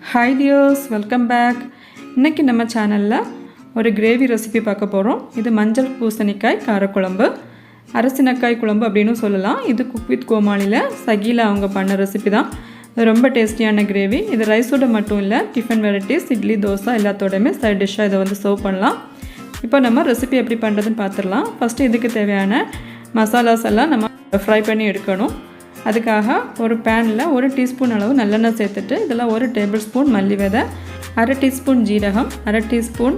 Hi dears, welcome back. இன்னைக்கு நம்ம சேனல்ல ஒரு கிரேவி ரெசிபி பார்க்க போறோம். இது மஞ்சள் பூசணிக்காய் கார குழம்பு, அரசினக்காய் குழம்பு அப்படினு சொல்லலாம். இது குக் வித் கோமாளில சகீலா அவங்க பண்ண ரெசிபி தான். ரொம்ப டேஸ்டியான கிரேவி. இது ரைஸோட மட்டும் இல்ல, டிஃபன் வெரைட்டிஸ், இட்லி, தோசை எல்லாத்தோடமே சைடு டிஷ்ஷா இத வந்து சர்வ் பண்ணலாம். இப்போ நம்ம ரெசிபி எப்படி பண்றதுன்னு பார்த்திரலாம். ஃபர்ஸ்ட் இதுக்கு தேவையான மசாலாஸ் எல்லாம் நம்ம ஃப்ரை பண்ணி எடுக்கணும். அதுக்காக ஒரு பேனில் 1 டீஸ்பூன் அளவு நல்லெண்ணெய் சேர்த்துட்டு இதில் 1 டேபிள் ஸ்பூன் மல்லி விதை, 1/2 டீஸ்பூன் ஜீரகம், 1/2 டீஸ்பூன்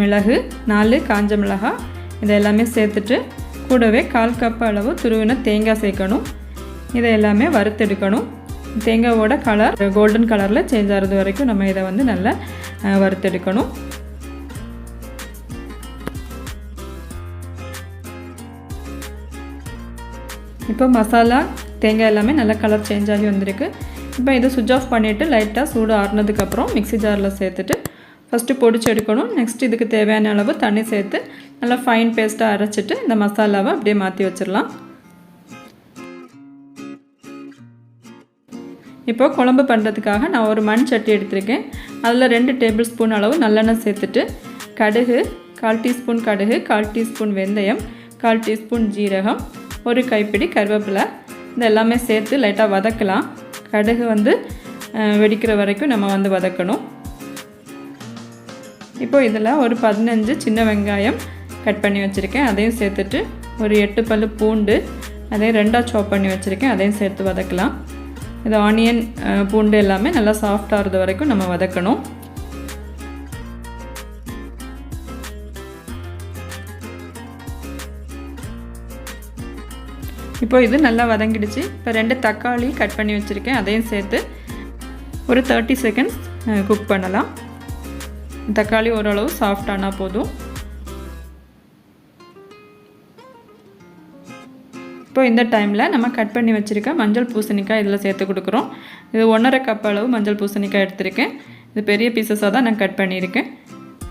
மிளகு, 4 காஞ்ச மிளகாய் இதெல்லாமே சேர்த்துட்டு கூடவே 1/4 கப் அளவு துருவின தேங்காய் சேர்க்கணும். இதை எல்லாமே வறுத்தெடுக்கணும். தேங்காயோட கலர் கோல்டன் கலரில் சேஞ்ச் ஆகிறது வரைக்கும் நம்ம இதை வந்து நல்லா வறுத்தெடுக்கணும். இப்போ மசாலா தேங்காய் எல்லாமே நல்ல கலர் சேஞ்ச் ஆகி வந்திருக்கு. இப்போ இதை சுவிட்ச் ஆஃப் பண்ணிவிட்டு லைட்டாக சூடு ஆறுனதுக்கப்புறம் மிக்ஸி ஜாரில் சேர்த்துட்டு ஃபஸ்ட்டு பொடிச்சு எடுக்கணும். நெக்ஸ்ட் இதுக்கு தேவையான அளவு தண்ணி சேர்த்து நல்லா ஃபைன் பேஸ்ட்டாக அரைச்சிட்டு இந்த மசாலாவை அப்படியே மாற்றி வச்சிடலாம். இப்போ குழம்பு பண்ணுறதுக்காக நான் ஒரு மண் சட்டி எடுத்திருக்கேன். அதில் 2 டேபிள் ஸ்பூன் அளவு நல்லெண்ணெய் சேர்த்துட்டு கடுகு, 1/4 டீஸ்பூன் கடுகு, 1/4 டீஸ்பூன் வெந்தயம், 1/4 டீஸ்பூன் ஜீரகம், ஒரு கைப்பிடி கருவேப்பிலை இதெல்லாமே சேர்த்து லைட்டாக வதக்கலாம். கடுகு வந்து வெடிக்கிற வரைக்கும் நம்ம வந்து வதக்கணும். இப்போ இதில் ஒரு 15 சின்ன வெங்காயம் கட் பண்ணி வச்சுருக்கேன், அதையும் சேர்த்துட்டு ஒரு 8 பல்லு பூண்டு அதையும் 2ஆக சாப் பண்ணி வச்சுருக்கேன், அதையும் சேர்த்து வதக்கலாம். இது ஆனியன் பூண்டு எல்லாமே நல்லா சாஃப்ட் ஆகிறது வரைக்கும் நம்ம வதக்கணும். இப்போ இது நல்லா வதங்கிடுச்சு. இப்போ 2 தக்காளி கட் பண்ணி வச்சுருக்கேன், அதையும் சேர்த்து ஒரு 30 செகண்ட்ஸ் குக் பண்ணலாம். தக்காளி ஓரளவு சாஃப்ட் ஆனால் போதும். இப்போ இந்த டைமில் நம்ம கட் பண்ணி வச்சுருக்க மஞ்சள் பூசணிக்காய் இதில் சேர்த்து கொடுக்குறோம். இது 1/2 கப் அளவு மஞ்சள் பூசணிக்காய் எடுத்திருக்கேன். இது பெரிய பீசஸாக தான் நான் கட் பண்ணியிருக்கேன்.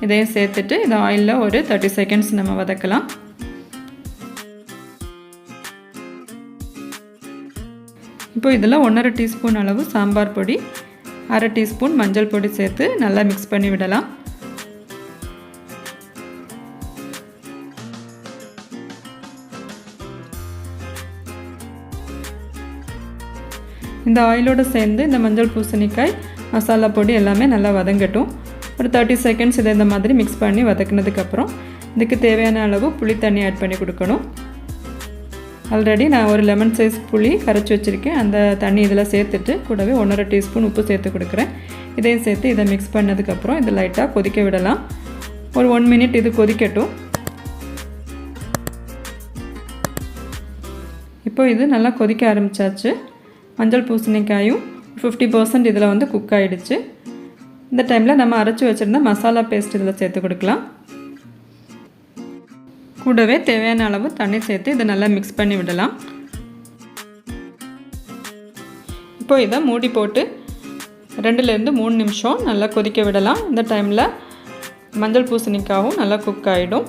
இதையும் சேர்த்துட்டு இதை ஆயிலில் ஒரு 30 செகண்ட்ஸ் நம்ம வதக்கலாம். இப்போ இதில் 1/2 டீஸ்பூன் அளவு சாம்பார் பொடி, 1/2 டீஸ்பூன் மஞ்சள் பொடி சேர்த்து நல்லா மிக்ஸ் பண்ணி விடலாம். இந்த ஆயிலோடு சேர்ந்து இந்த மஞ்சள் பூசணிக்காய் மசாலா பொடி எல்லாமே நல்லா வதங்கட்டும். ஒரு 30 செகண்ட்ஸ் இதை இந்த மாதிரி மிக்ஸ் பண்ணி வதக்குனதுக்கப்புறம் இதுக்கு தேவையான அளவு புளி தண்ணி ஆட் பண்ணி கொடுக்கணும். ஆல்ரெடி நான் ஒரு லெமன் சைஸ் புளி கரைச்சி வச்சுருக்கேன், அந்த தண்ணி இதில் சேர்த்துட்டு கூடவே 1/2 டீஸ்பூன் உப்பு சேர்த்து கொடுக்குறேன். இதையும் சேர்த்து இதை மிக்ஸ் பண்ணதுக்கப்புறம் இதை லைட்டாக கொதிக்க விடலாம். ஒரு 1 மினிட் இது கொதிக்கட்டும். இப்போ இது நல்லா கொதிக்க ஆரம்பித்தாச்சு. மஞ்சள் பூசணிக்காயும் 50% இதில் வந்து குக் ஆகிடுச்சு. இந்த டைமில் நம்ம அரைச்சி வச்சுருந்த மசாலா பேஸ்ட் இதில் சேர்த்து கொடுக்கலாம். கூடவே தேவையான அளவு தண்ணி சேர்த்து இதை நல்லா மிக்ஸ் பண்ணி விடலாம். இப்போ இதை மூடி போட்டு 2லேருந்து 3 நிமிஷம் நல்லா கொதிக்க விடலாம். இந்த டைமில் மஞ்சள் பூசணிக்காயும் நல்லா குக் ஆகிடும்.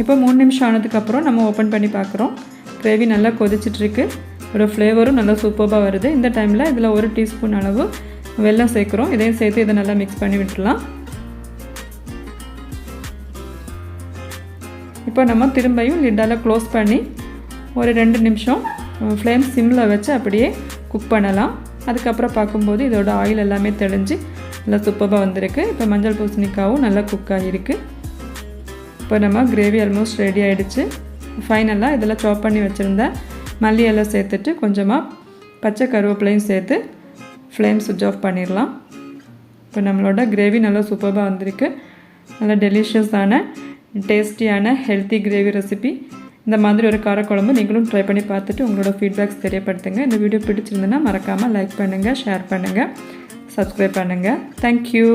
இப்போ 3 நிமிஷம் ஆனதுக்கப்புறம் நம்ம ஓப்பன் பண்ணி பார்க்குறோம். கிரேவி நல்லா கொதிச்சிட்ருக்கு, ஒரு ஃப்ளேவரும் நல்லா சூப்பராக வருது. இந்த டைமில் இதில் 1 டீஸ்பூன் அளவு வெல்லம் சேர்க்குறோம். இதையும் சேர்த்து இதை நல்லா மிக்ஸ் பண்ணி விட்டுடலாம். இப்போ நம்ம திரும்பியும் லிட்டால் க்ளோஸ் பண்ணி ஒரு 2 நிமிஷம் ஃப்ளேம் சிம்மில் வச்சு அப்படியே குக் பண்ணலாம். அதுக்கப்புறம் பார்க்கும்போது இதோட ஆயில் எல்லாமே தெளிஞ்சு நல்லா சூப்பராக வந்திருக்கு. இப்போ மஞ்சள் பூசணிக்காயும் நல்லா குக் ஆகிருக்கு. இப்போ நம்ம கிரேவி ஆல்மோஸ்ட் ரெடி ஆகிடுச்சு. ஃபைனலாக இதில் சாப் பண்ணி வச்சுருந்த மல்லி எல்லாம் சேர்த்துட்டு கொஞ்சமாக பச்சை கருவேப்பிலையும் சேர்த்து ஃப்ளேம் சுவிட்ச் ஆஃப் பண்ணிடலாம். இப்போ நம்மளோட கிரேவி நல்லா சூப்பராக வந்திருக்கு. நல்லா டெலிஷியஸான டேஸ்டியான ஹெல்த்தி கிரேவி ரெசிபி. இந்த மாதிரி ஒரு காரக்குழம்பு நீங்களும் ட்ரை பண்ணி பார்த்துட்டு உங்களோட ஃபீட்பேக்ஸ் தெரியப்படுத்துங்க. இந்த வீடியோ பிடிச்சிருந்ததுன்னா மறக்காமல் லைக் பண்ணுங்கள், ஷேர் பண்ணுங்கள், சப்ஸ்கிரைப் பண்ணுங்கள். தேங்க்யூ.